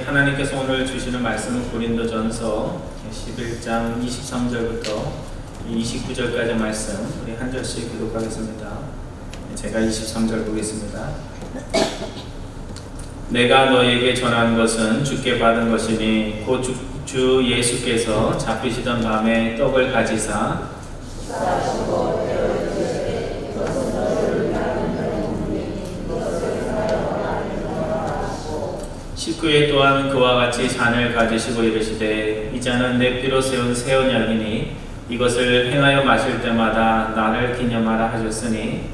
하나님께서 오늘 주시는 말씀은 고린도전서 11장 23절부터 29절까지 말씀 우리 한 절씩 기록하겠습니다. 제가 23절 보겠습니다. 내가 너에게 전한 것은 주께 받은 것이니 곧 주 예수께서 잡히시던 밤에 떡을 가지사 식후에 또한 그와 같이 잔을 가지시고 이르시되 이 잔은 내 피로 세운 새 언약이니 이것을 행하여 마실 때마다 나를 기념하라 하셨으니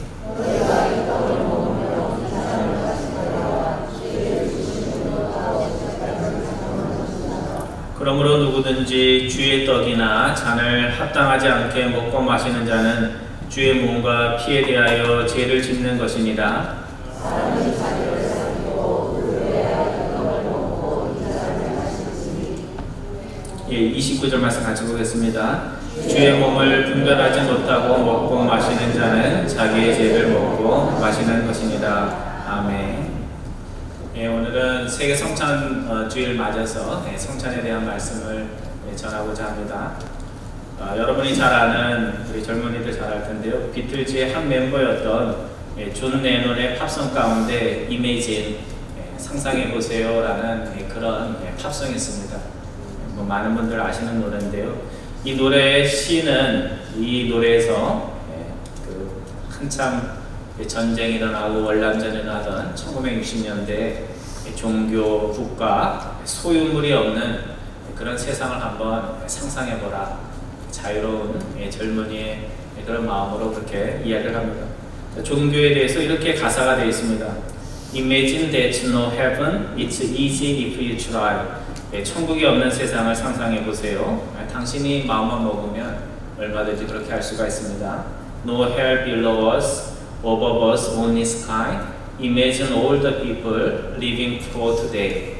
그러므로 누구든지 주의 떡이나 잔을 합당하지 않게 먹고 마시는 자는 주의 몸과 피에 대하여 죄를 짓는 것이니라. 예, 29절 말씀 같이 보겠습니다. 주의 몸을 분별하지 못하고 먹고 마시는 자는 자기의 죄를 먹고 마시는 것이니라. 아멘. 예, 오늘은 세계 성찬 주일 맞아서 성찬에 대한 말씀을 전하고자 합니다. 여러분이 잘 아는 우리 젊은이들 잘 알 텐데요. 비틀즈의 한 멤버였던 존 레논의 팝송 가운데 Imagine 상상해 보세요라는 그런 팝송이 있습니다. 뭐 많은 분들 아시는 노래인데요. 이 노래의 시는 이 노래에서 그 한참 전쟁이 일어나고 월남전이 일어나던 1960년대 종교, 국가, 소유물이 없는 그런 세상을 한번 상상해보라. 자유로운 젊은이의 그런 마음으로 그렇게 이야기를 합니다. 종교에 대해서 이렇게 가사가 되어 있습니다. Imagine there's no heaven, it's easy if you try. 천국이 없는 세상을 상상해 보세요. 당신이 마음만 먹으면 얼마든지 그렇게 할 수가 있습니다. No hell below us, above us only sky. Imagine all the people living for today.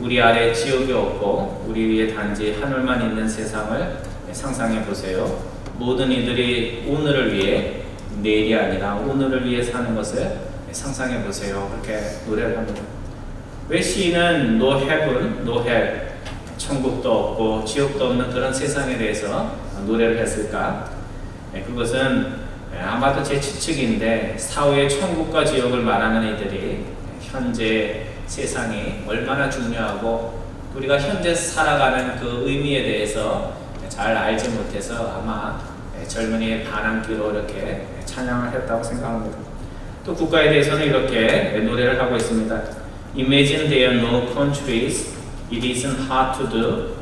우리 아래 지옥이 없고 우리 위에 단지 하늘만 있는 세상을 상상해 보세요. 모든 이들이 오늘을 위해, 내일이 아니라 오늘을 위해 사는 것을 상상해 보세요. 그렇게 노래를 합니다. 왜 시인은 no heaven, no hell, 천국도 없고 지옥도 없는 그런 세상에 대해서 노래를 했을까? 그것은 아마도 제 추측인데 사후의 천국과 지옥을 말하는 이들이 현재 세상이 얼마나 중요하고 우리가 현재 살아가는 그 의미에 대해서 잘 알지 못해서 아마 젊은이의 반항기로 이렇게 찬양을 했다고 생각합니다. 또 국가에 대해서는 이렇게 노래를 하고 있습니다. Imagine there are no countries, it isn't hard to do.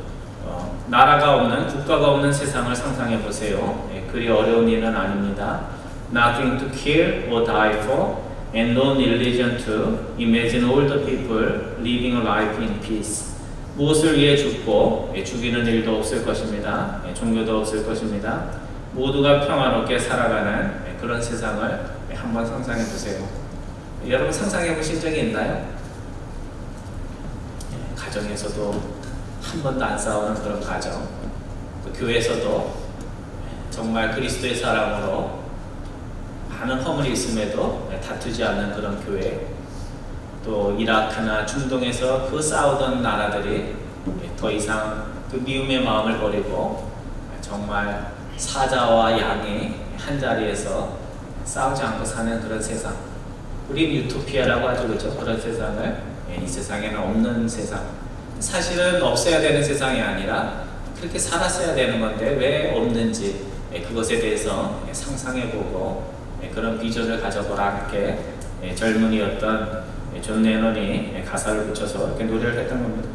나라가 없는, 국가가 없는 세상을 상상해 보세요. 그리 어려운 일은 아닙니다. Nothing to kill or die for, and no religion to. Imagine all the people living a life in peace. 무엇을 위해 죽고 죽이는 일도 없을 것입니다. 종교도 없을 것입니다. 모두가 평화롭게 살아가는 그런 세상을 한번 상상해 보세요. 여러분 상상해 보신 적이 있나요? 가정에서도 한 번도 안 싸우는 그런 가정, 또 교회에서도 정말 그리스도의 사랑으로 많은 허물이 있음에도 다투지 않는 그런 교회, 또 이라크나 중동에서 그 싸우던 나라들이 더 이상 그 미움의 마음을 버리고 정말 사자와 양이 한 자리에서 싸우지 않고 사는 그런 세상, 우린 유토피아라고 하죠. 그렇죠? 그런 세상을 이 세상에는 없는 세상, 사실은 없어야 되는 세상이 아니라 그렇게 살았어야 되는 건데 왜 없는지 그것에 대해서 상상해보고 그런 비전을 가져보라. 이렇게 젊은이였던 존 레논이 가사를 붙여서 이렇게 노래를 했던 겁니다.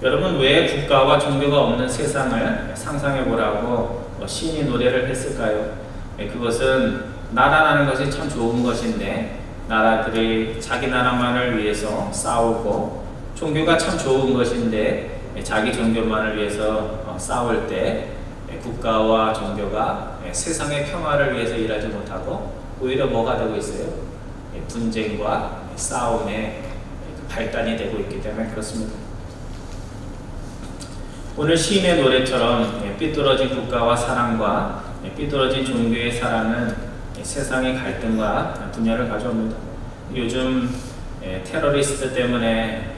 여러분 왜 국가와 종교가 없는 세상을 상상해보라고 시인이 노래를 했을까요? 그것은 나라라는 것이 참 좋은 것인데 나라들이 자기 나라만을 위해서 싸우고 종교가 참 좋은 것인데 자기 종교만을 위해서 싸울 때 국가와 종교가 세상의 평화를 위해서 일하지 못하고 오히려 뭐가 되고 있어요? 분쟁과 싸움의 발단이 되고 있기 때문에 그렇습니다. 오늘 시인의 노래처럼 삐뚤어진 국가와 사랑과 삐뚤어진 종교의 사랑은 세상의 갈등과 분열을 가져옵니다. 요즘 테러리스트 때문에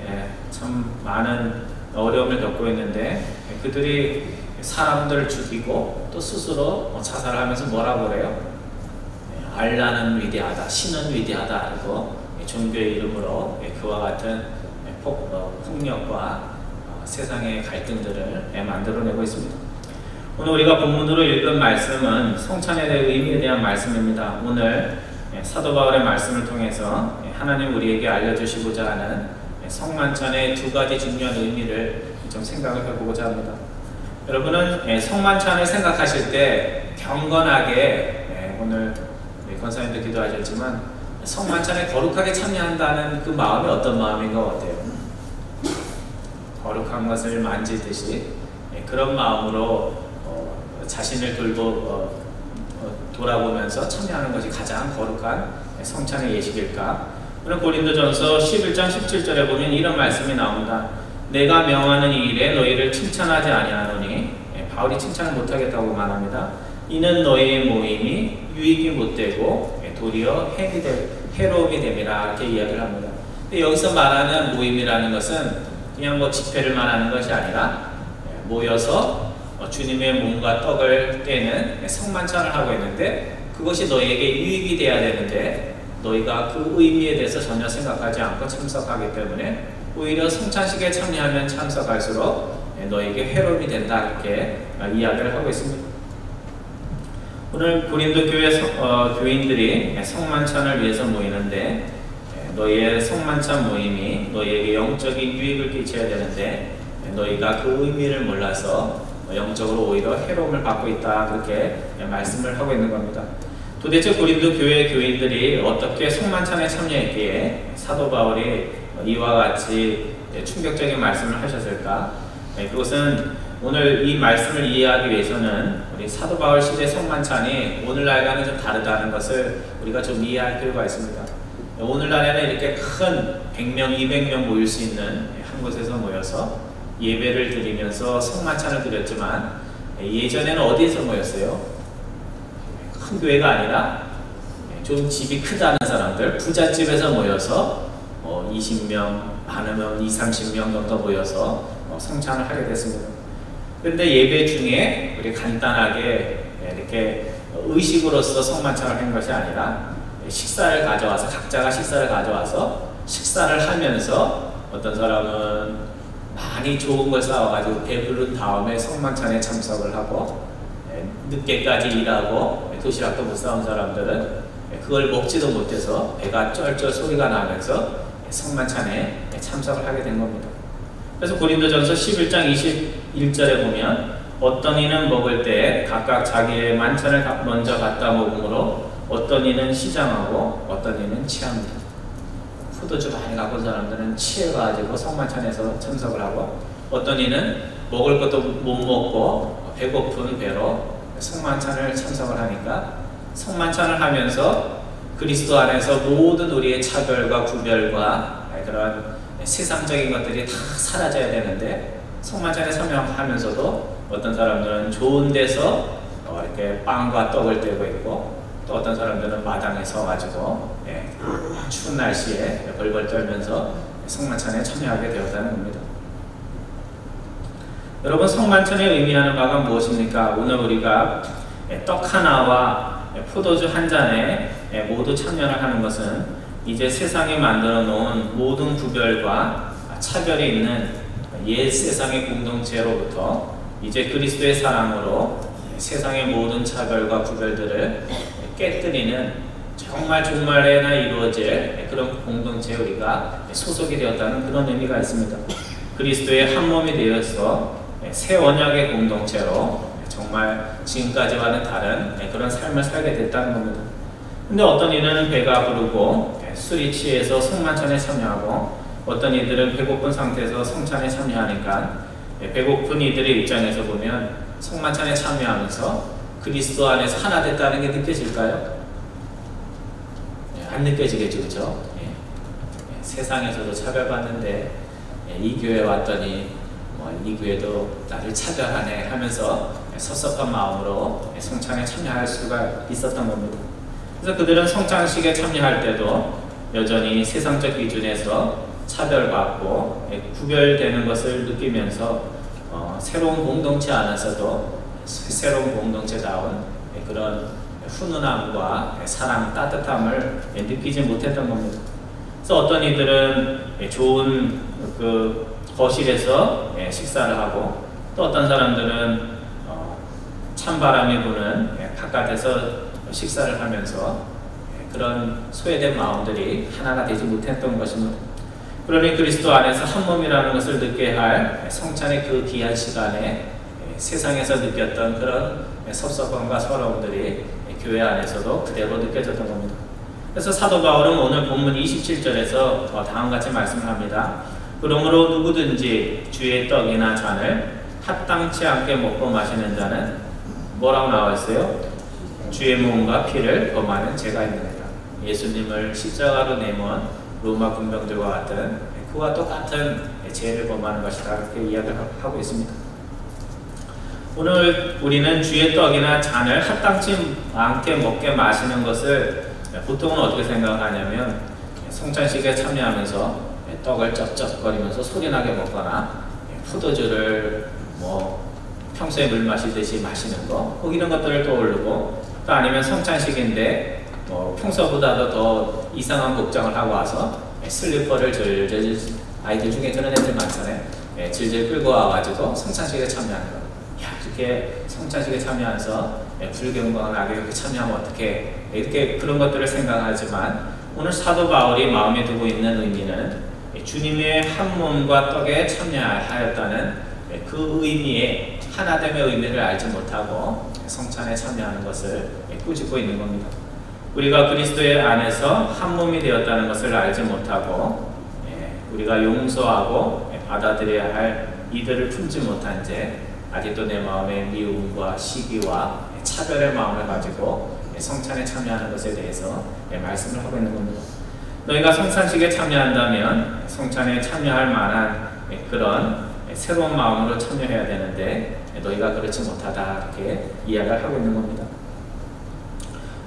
참 많은 어려움을 겪고 있는데 그들이 사람들을 죽이고 또 스스로 자살하면서 뭐라고 그래요? 알라는 위대하다, 신은 위대하다, 그리고 종교의 이름으로 그와 같은 폭력과 세상의 갈등들을 만들어내고 있습니다. 오늘 우리가 본문으로 읽은 말씀은 성찬에 대한 의미에 대한 말씀입니다. 오늘 사도 바울의 말씀을 통해서 하나님 우리에게 알려주시고자 하는 성만찬의 두 가지 중요한 의미를 좀 생각을 해보고자 합니다. 여러분은 성만찬을 생각하실 때 경건하게, 오늘 권사님도 기도하셨지만 성만찬에 거룩하게 참여한다는 그 마음이 어떤 마음인 것 같아요? 거룩한 것을 만지듯이 그런 마음으로 자신을 돌아보면서 참여하는 것이 가장 거룩한 성찬의 예식일까? 오늘 고린도전서 11장 17절에 보면 이런 말씀이 나옵니다. 내가 명하는 이 일에 너희를 칭찬하지 아니하노니, 바울이 칭찬을 못하겠다고 말합니다. 이는 너희의 모임이 유익이 못되고 도리어 해로움이 됨이라, 이렇게 이야기를 합니다. 근데 여기서 말하는 모임이라는 것은 그냥 집회를 말하는 것이 아니라 모여서 주님의 몸과 떡을 떼는 성만찬을 하고 있는데, 그것이 너희에게 유익이 돼야 되는데 너희가 그 의미에 대해서 전혀 생각하지 않고 참석하기 때문에 오히려 성찬식에 참여하면 참석할수록 너희에게 해로움이 된다, 이렇게 이야기를 하고 있습니다. 오늘 고린도 교회 교인들이 성만찬을 위해서 모이는데, 너희의 성만찬 모임이 너희에게 영적인 유익을 끼쳐야 되는데 너희가 그 의미를 몰라서 영적으로 오히려 해로움을 받고 있다, 그렇게 말씀을 하고 있는 겁니다. 도대체 고린도 교회 교인들이 어떻게 성만찬에 참여했기에 사도 바울이 이와 같이 충격적인 말씀을 하셨을까? 그것은 오늘 이 말씀을 이해하기 위해서는 우리 사도 바울 시대 성만찬이 오늘날과는 좀 다르다는 것을 우리가 좀 이해할 필요가 있습니다. 오늘날에는 이렇게 큰 100명, 200명 모일 수 있는 한 곳에서 모여서 예배를 드리면서 성만찬을 드렸지만, 예전에는 어디에서 모였어요? 큰 교회가 아니라 좀 집이 크다는 사람들, 부잣집에서 모여서 20명, 많으면 20, 30명 정도 모여서 성찬을 하게 됐습니다. 그런데 예배 중에 우리 간단하게 이렇게 의식으로서 성만찬을 한 것이 아니라 식사를 가져와서, 각자가 식사를 가져와서 식사를 하면서 어떤 사람은 많이 좋은 걸 싸워가지고 배부른 다음에 성만찬에 참석을 하고, 늦게까지 일하고 도시락도 못 싸온 사람들은 그걸 먹지도 못해서 배가 쩔쩔 소리가 나면서 성만찬에 참석을 하게 된 겁니다. 그래서 고린도전서 11장 21절에 보면 어떤 이는 먹을 때 각각 자기의 만찬을 먼저 갖다 먹으므로 어떤 이는 시장하고 어떤 이는 취합니다. 포도주 많이 갖고 온 사람들은 취해가지고 성만찬에서 참석을 하고, 어떤 이는 먹을 것도 못 먹고 배고픈 배로 성만찬을 참석을 하니까, 성만찬을 하면서 그리스도 안에서 모든 우리의 차별과 구별과 그런 세상적인 것들이 다 사라져야 되는데, 성만찬에 참여하면서도 어떤 사람들은 좋은 데서 이렇게 빵과 떡을 떼고 있고, 또 어떤 사람들은 마당에 서가지고 추운 날씨에 벌벌 떨면서 성만찬에 참여하게 되었다는 겁니다. 여러분, 성만찬이 의미하는 바가 무엇입니까? 오늘 우리가 떡 하나와 포도주 한 잔에 모두 참여를 하는 것은 이제 세상이 만들어 놓은 모든 구별과 차별이 있는 옛 세상의 공동체로부터 이제 그리스도의 사랑으로 세상의 모든 차별과 구별들을 깨뜨리는 정말 종말에나 이루어질 그런 공동체에 우리가 소속이 되었다는 그런 의미가 있습니다. 그리스도의 한 몸이 되어서 새 언약의 공동체로 정말 지금까지와는 다른 그런 삶을 살게 됐다는 겁니다. 근데 어떤 이는 배가 부르고 술이 취해서 성만찬에 참여하고, 어떤 이들은 배고픈 상태에서 성찬에 참여하니까 배고픈 이들의 입장에서 보면 성만찬에 참여하면서 그리스도 안에서 하나 됐다는 게 느껴질까요? 안 느껴지겠죠, 그렇죠? 세상에서도 차별받는데 이 교회 왔더니 이 교회도 나를 차별하네 하면서 섭섭한 마음으로 성찬에 참여할 수가 있었던 겁니다. 그래서 그들은 성찬식에 참여할 때도 여전히 세상적 기준에서 차별받고 구별되는 것을 느끼면서 새로운 공동체 안에서도 새로운 공동체다운 그런 훈훈함과 사랑, 따뜻함을 느끼지 못했던 겁니다. 그래서 어떤 이들은 좋은 그 거실에서 식사를 하고, 또 어떤 사람들은 찬바람이 부는 바깥에서 식사를 하면서 그런 소외된 마음들이 하나가 되지 못했던 것입니다. 그러니 그리스도 안에서 한 몸이라는 것을 느껴야 할 성찬의 그 귀한 시간에 세상에서 느꼈던 그런 섭섭함과 서러움들이 교회 안에서도 그대로 느껴졌던 겁니다. 그래서 사도 바울은 오늘 본문 27절에서 다음과 같이 말씀을 합니다. 그러므로 누구든지 주의 떡이나 잔을 합당치 않게 먹고 마시는 자는 뭐라고 나와 있어요? 주의 몸과 피를 범하는 죄가 있느니라. 예수님을 십자가로 내몬 로마 군병들과 같은 그와 똑같은 죄를 범하는 것이다, 이렇게 이야기를 하고 있습니다. 오늘 우리는 주의 떡이나 잔을 합당치 않게 먹게 마시는 것을 보통은 어떻게 생각하냐면, 성찬식에 참여하면서 떡을 쩝쩝거리면서 소리나게 먹거나 포도주를 평소에 물 마시듯이 마시는 거, 이런 것들을 떠오르고, 또 아니면 성찬식인데 평소보다도 더 이상한 복장을 하고 와서 슬리퍼를 절절, 아이들 중에 그런 애들 많잖아요. 질질 끌고 와가지고 성찬식에 참여하는 거. 이렇게 성찬식에 참여해서 불경건하게 이렇게 참여하면 어떻게, 이렇게 그런 것들을 생각하지만, 오늘 사도 바울이 마음에 두고 있는 의미는 주님의 한 몸과 떡에 참여하였다는 그 의미의 하나됨의 의미를 알지 못하고 성찬에 참여하는 것을 꾸짖고 있는 겁니다. 우리가 그리스도의 안에서 한 몸이 되었다는 것을 알지 못하고 우리가 용서하고 받아들여야 할 이들을 품지 못한 채 아직도 내 마음에 미움과 시기와 차별의 마음을 가지고 성찬에 참여하는 것에 대해서 말씀을 하고 있는 겁니다. 너희가 성찬식에 참여한다면 성찬에 참여할 만한 그런 새로운 마음으로 참여해야 되는데 너희가 그렇지 못하다, 이렇게 이야기를 하고 있는 겁니다.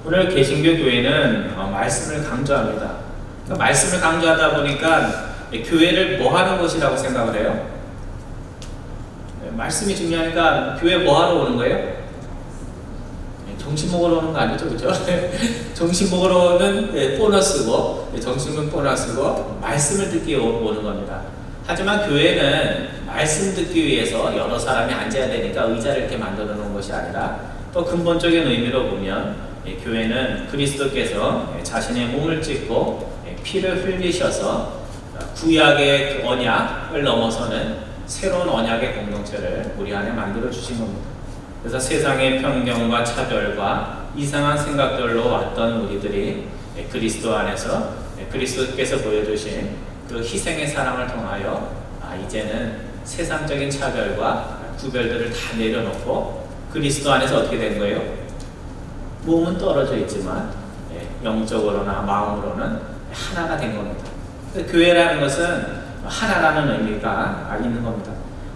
오늘 개신교 교회는 말씀을 강조합니다. 그러니까 말씀을 강조하다 보니까 교회를 뭐 하는 곳이라고 생각을 해요? 말씀이 중요하니까 교회 뭐 하러 오는 거예요? 점심 먹으러 오는 거 아니죠, 그죠? 점심 먹으러 오는 보너스고, 점심은 보너스고, 말씀을 듣기 오는 겁니다. 하지만 교회는 말씀 듣기 위해서 여러 사람이 앉아야 되니까 의자를 이렇게 만들어 놓은 것이 아니라, 또 근본적인 의미로 보면 교회는 그리스도께서 자신의 몸을 찢고 피를 흘리셔서 구약의 언약을 넘어서는 새로운 언약의 공동체를 우리 안에 만들어 주신 겁니다. 그래서 세상의 편견과 차별과 이상한 생각들로 왔던 우리들이 그리스도 안에서 그리스도께서 보여주신 그 희생의 사랑을 통하여 이제는 세상적인 차별과 구별들을 다 내려놓고 그리스도 안에서 어떻게 된 거예요? 몸은 떨어져 있지만 영적으로나 마음으로는 하나가 된 겁니다. 교회라는 것은 하나라는 의미가 있는 겁니다.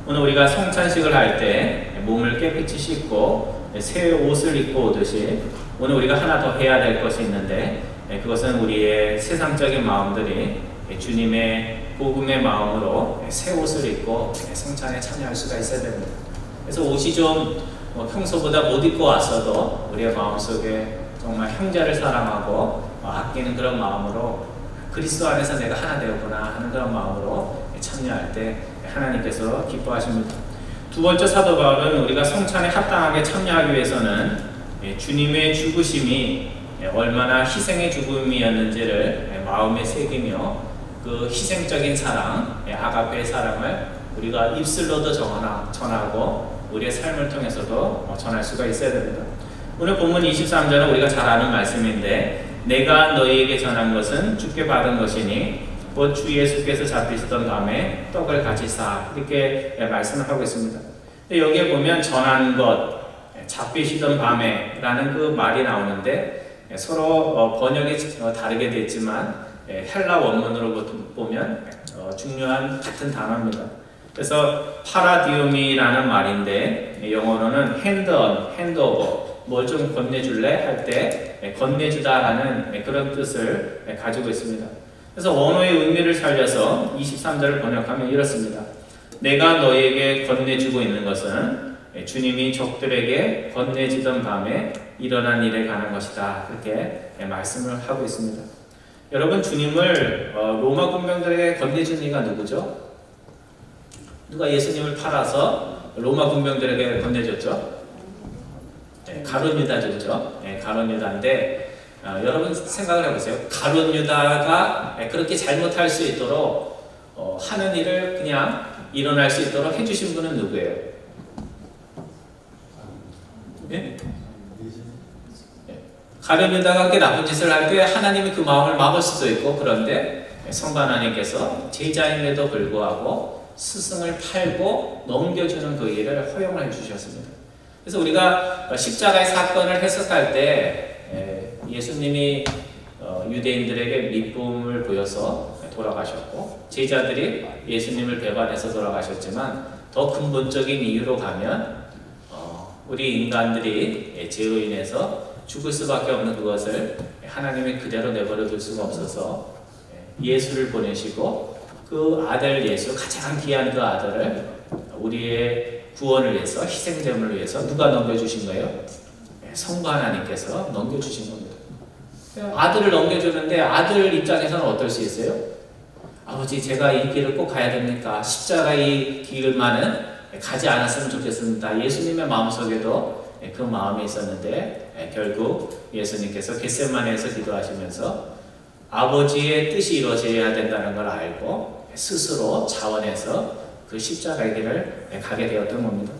오늘 우리가 성찬식을 할 때 몸을 깨끗이 씻고 새 옷을 입고 오듯이 오늘 우리가 하나 더 해야 될 것이 있는데, 그것은 우리의 세상적인 마음들이 주님의 복음의 마음으로 새 옷을 입고 성찬에 참여할 수가 있어야 됩니다. 그래서 옷이 좀 평소보다 못 입고 왔어도 우리의 마음속에 정말 형제를 사랑하고 아끼는 그런 마음으로 그리스도 안에서 내가 하나 되었구나 하는 그런 마음으로 참여할 때 하나님께서 기뻐하십니다. 두 번째 사도 바울은 우리가 성찬에 합당하게 참여하기 위해서는 주님의 죽으심이 얼마나 희생의 죽음이었는지를 마음에 새기며 그 희생적인 사랑, 아가페의 사랑을 우리가 입술로도 전하고 우리의 삶을 통해서도 전할 수가 있어야 됩니다. 오늘 본문 23절은 우리가 잘 아는 말씀인데, 내가 너희에게 전한 것은 주께 받은 것이니 곧 주 예수께서 잡히시던 밤에 떡을 가지사, 이렇게 말씀을 하고 있습니다. 여기에 보면 전한 것, 잡히시던 밤에 라는 그 말이 나오는데 서로 번역이 다르게 됐지만 헬라 원문으로 보면 중요한 같은 단어입니다. 그래서 파라디움이라는 말인데 영어로는 핸드온, 핸드오버, 뭘 좀 건네줄래? 할 때 건네주다라는 그런 뜻을 가지고 있습니다. 그래서 원어의 의미를 살려서 23절을 번역하면 이렇습니다. 내가 너에게 건네주고 있는 것은 주님이 적들에게 건네지던 밤에 일어난 일에 관한 것이다. 그렇게 말씀을 하고 있습니다. 여러분, 주님을 로마 군병들에게 건네준 이가 누구죠? 누가 예수님을 팔아서 로마 군병들에게 건네줬죠? 가룟 유다였죠. 가룟 유다인데 여러분 생각을 해보세요. 가룟 유다가 그렇게 잘못할 수 있도록 하는 일을 그냥 일어날 수 있도록 해주신 분은 누구예요? 예? 가룟 유다가 그렇게 나쁜 짓을 할 때 하나님이 그 마음을 막을 수도 있고, 그런데 성부 하나님께서 제자임에도 불구하고 스승을 팔고 넘겨주는 그 일을 허용을 해주셨습니다. 그래서 우리가 십자가의 사건을 해석할 때 예수님이 유대인들에게 미움을 보여서 돌아가셨고, 제자들이 예수님을 배반해서 돌아가셨지만, 더 근본적인 이유로 가면 우리 인간들이 죄로 인해서 죽을 수밖에 없는 그것을 하나님이 그대로 내버려 둘 수가 없어서 예수를 보내시고, 그 아들 예수, 가장 귀한 그 아들을 우리의 구원을 위해서, 희생제물을 위해서 누가 넘겨주신 거예요? 성부 하나님께서 넘겨주신 겁니다. 아들을 넘겨주는데 아들 입장에서는 어떨 수 있어요? 아버지, 제가 이 길을 꼭 가야 됩니까? 십자가 이 길만은 가지 않았으면 좋겠습니다. 예수님의 마음속에도 그 마음이 있었는데, 결국 예수님께서 겟세마네에서 기도하시면서 아버지의 뜻이 이루어져야 된다는 걸 알고 스스로 자원해서 그 십자가의 길을 가게 되었던 겁니다.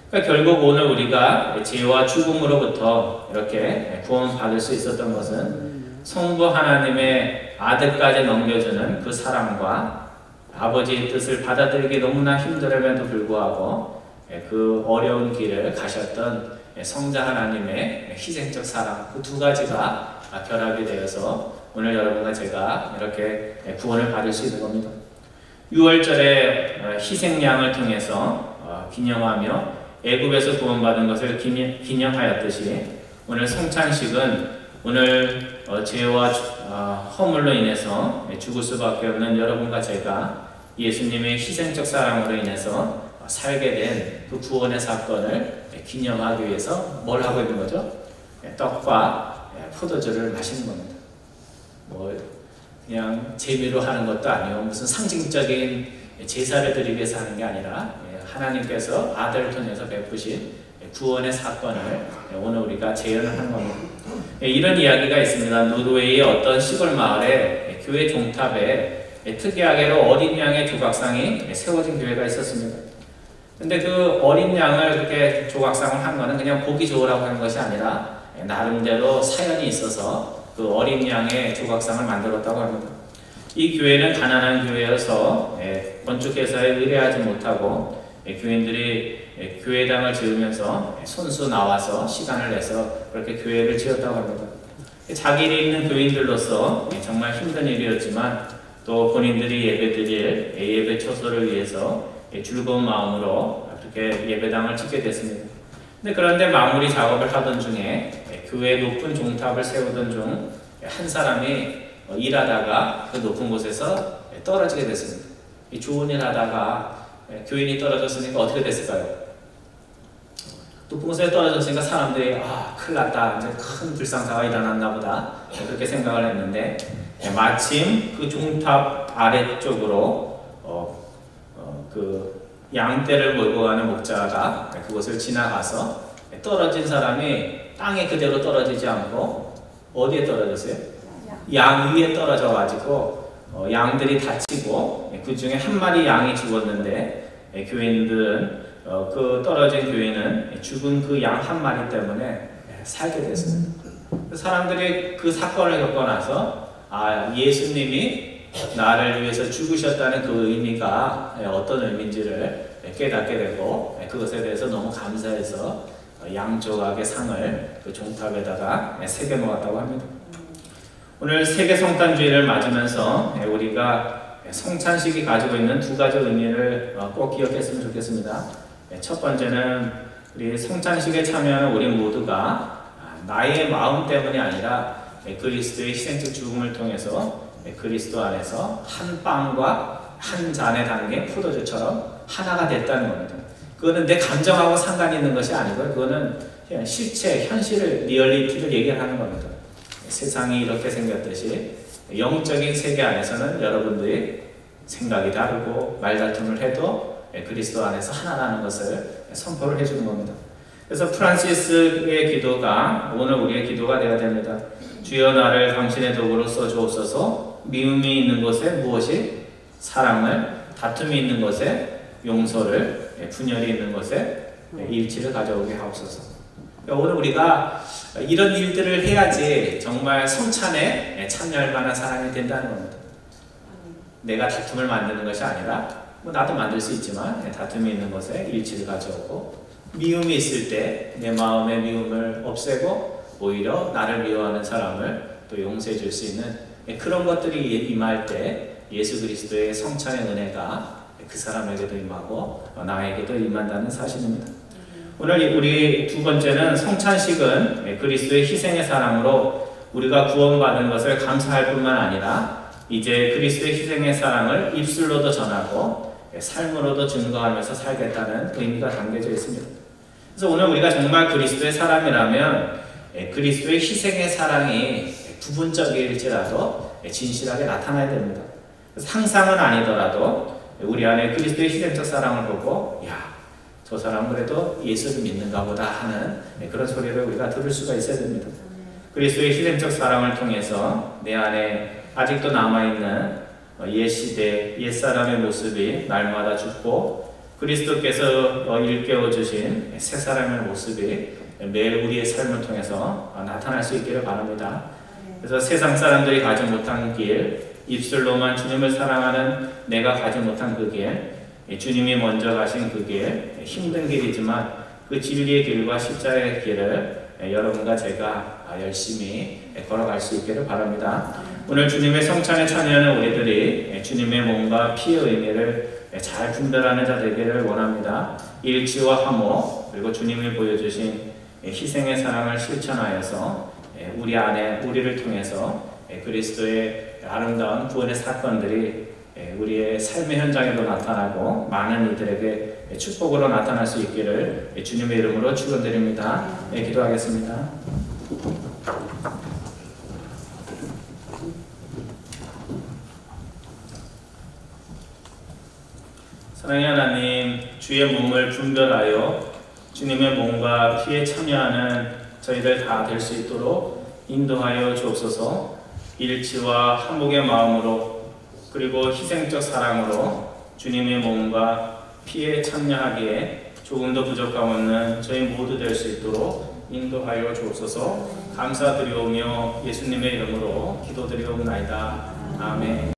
그러니까 결국 오늘 우리가 죄와 죽음으로부터 이렇게 구원받을 수 있었던 것은 성부 하나님의 아들까지 넘겨주는 그 사랑과 아버지의 뜻을 받아들이기 너무나 힘들음에도 불구하고 그 어려운 길을 가셨던 성자 하나님의 희생적 사랑, 그 두 가지가 결합이 되어서 오늘 여러분과 제가 이렇게 구원을 받을 수 있는 겁니다. 6월절에 희생양을 통해서 기념하며 애굽에서 구원받은 것을 기념하였듯이, 오늘 성찬식은 오늘 죄와 허물로 인해서 죽을 수밖에 없는 여러분과 제가 예수님의 희생적 사랑으로 인해서 살게 된 그 구원의 사건을 기념하기 위해서 뭘 하고 있는 거죠? 떡과 포도주를 마시는 겁니다. 뭐 그냥 재미로 하는 것도 아니고 무슨 상징적인 제사를 드리기 위해서 하는 게 아니라 하나님께서 아들을 통해서 베푸신 구원의 사건을 오늘 우리가 재현을 하는 겁니다. 이런 이야기가 있습니다. 노르웨이의 어떤 시골 마을에 교회 종탑에 특이하게도 어린 양의 조각상이 세워진 교회가 있었습니다. 근데 그 어린 양을 그렇게 조각상을 한 거는 그냥 보기 좋으라고 한 것이 아니라 나름대로 사연이 있어서 그 어린 양의 조각상을 만들었다고 합니다. 이 교회는 가난한 교회여서 건축회사에 의뢰하지 못하고 교인들이 교회당을 지으면서 손수 나와서 시간을 내서 그렇게 교회를 지었다고 합니다. 자기를 있는 교인들로서 정말 힘든 일이었지만, 또 본인들이 예배드릴 예배 초소를 위해서 즐거운 마음으로 그렇게 예배당을 짓게 됐습니다. 그런데 마무리 작업을 하던 중에 교회 높은 종탑을 세우던 중 한 사람이 일하다가 그 높은 곳에서 떨어지게 됐습니다. 좋은 일 하다가 교인이 떨어졌으니까 어떻게 됐을까요? 높은 곳에 떨어졌으니까 사람들이 큰일 났다, 이제 큰 불상사가 일어났나 보다, 그렇게 생각을 했는데 마침 그 종탑 아래쪽으로 그 양떼를 몰고 가는 목자가 그곳을 지나가서 떨어진 사람이 땅에 그대로 떨어지지 않고 어디에 떨어졌어요? 양 위에 떨어져 가지고 양들이 다치고 그 중에 한 마리 양이 죽었는데 교인들은 그 떨어진 교인은 죽은 그 양 한 마리 때문에 살게 됐습니다. 사람들이 그 사건을 겪고 나서 예수님이 나를 위해서 죽으셨다는 그 의미가 어떤 의미인지를 깨닫게 되고, 그것에 대해서 너무 감사해서 양조각의 상을 그 종탑에다가 새겨 놓았다고 합니다. 오늘 세계 성탄주의를 맞으면서 우리가 성찬식이 가지고 있는 두 가지 의미를 꼭 기억했으면 좋겠습니다. 첫 번째는 우리 성찬식에 참여하는 우리 모두가 나의 마음 때문이 아니라 그리스도의 희생적 죽음을 통해서 그리스도 안에서 한 빵과 한 잔에 담긴 포도주처럼 하나가 됐다는 겁니다. 그거는 내 감정하고 상관이 있는 것이 아니고 그거는 그냥 실체, 현실을, 리얼리티를 얘기하는 겁니다. 세상이 이렇게 생겼듯이 영적인 세계 안에서는 여러분들이 생각이 다르고 말다툼을 해도 그리스도 안에서 하나라는 것을 선포를 해주는 겁니다. 그래서 프란시스의 기도가 오늘 우리의 기도가 되어야 됩니다. 주여 나를 당신의 도구로 써주옵소서. 미움이 있는 곳에 무엇이? 사랑을, 다툼이 있는 곳에 용서를, 분열이 있는 곳에 일치를 가져오게 하옵소서. 오늘 우리가 이런 일들을 해야지 정말 성찬에 참여할 만한 사람이 된다는 겁니다. 내가 다툼을 만드는 것이 아니라 나도 만들 수 있지만 다툼이 있는 곳에 일치를 가져오고 미움이 있을 때 내 마음의 미움을 없애고 오히려 나를 미워하는 사람을 또 용서해 줄 수 있는 그런 것들이 임할 때 예수 그리스도의 성찬의 은혜가 그 사람에게도 임하고 나에게도 임한다는 사실입니다. 오늘 우리 두 번째는 성찬식은 그리스도의 희생의 사랑으로 우리가 구원받은 것을 감사할 뿐만 아니라 이제 그리스도의 희생의 사랑을 입술로도 전하고 삶으로도 증거하면서 살겠다는 의미가 담겨져 있습니다. 그래서 오늘 우리가 정말 그리스도의 사람이라면 그리스도의 희생의 사랑이 부분적일지라도 진실하게 나타나야 됩니다. 상상은 아니더라도 우리 안에 그리스도의 희생적 사랑을 보고 야, 저 사람은 그래도 예수를 믿는가 보다 하는 그런 소리를 우리가 들을 수가 있어야 됩니다. 그리스도의 희생적 사랑을 통해서 내 안에 아직도 남아있는 옛 시대, 옛사람의 모습이 날마다 죽고 그리스도께서 일깨워 주신 새 사람의 모습이 매일 우리의 삶을 통해서 나타날 수 있기를 바랍니다. 그래서 세상 사람들이 가지 못한 길, 입술로만 주님을 사랑하는 내가 가지 못한 그 길, 주님이 먼저 가신 그 길, 힘든 길이지만 그 진리의 길과 십자가의 길을 여러분과 제가 열심히 걸어갈 수 있기를 바랍니다. 오늘 주님의 성찬에 참여하는 우리들이 주님의 몸과 피의 의미를 잘 분별하는 자 되기를 원합니다. 일치와 화목 그리고 주님이 보여주신 희생의 사랑을 실천하여서 우리 안에 우리를 통해서 그리스도의 아름다운 구원의 사건들이 우리의 삶의 현장에도 나타나고 많은 이들에게 축복으로 나타날 수 있기를 주님의 이름으로 축원드립니다. 기도하겠습니다. 사랑의 하나님, 주의 몸을 분별하여 주님의 몸과 피에 참여하는 저희들 다 될 수 있도록 인도하여 주옵소서. 일치와 한복의 마음으로 그리고 희생적 사랑으로 주님의 몸과 피에 참여하기에 조금도 부족함 없는 저희 모두 될 수 있도록 인도하여 주옵소서. 감사드리오며 예수님의 이름으로 기도드리옵나이다. 아멘.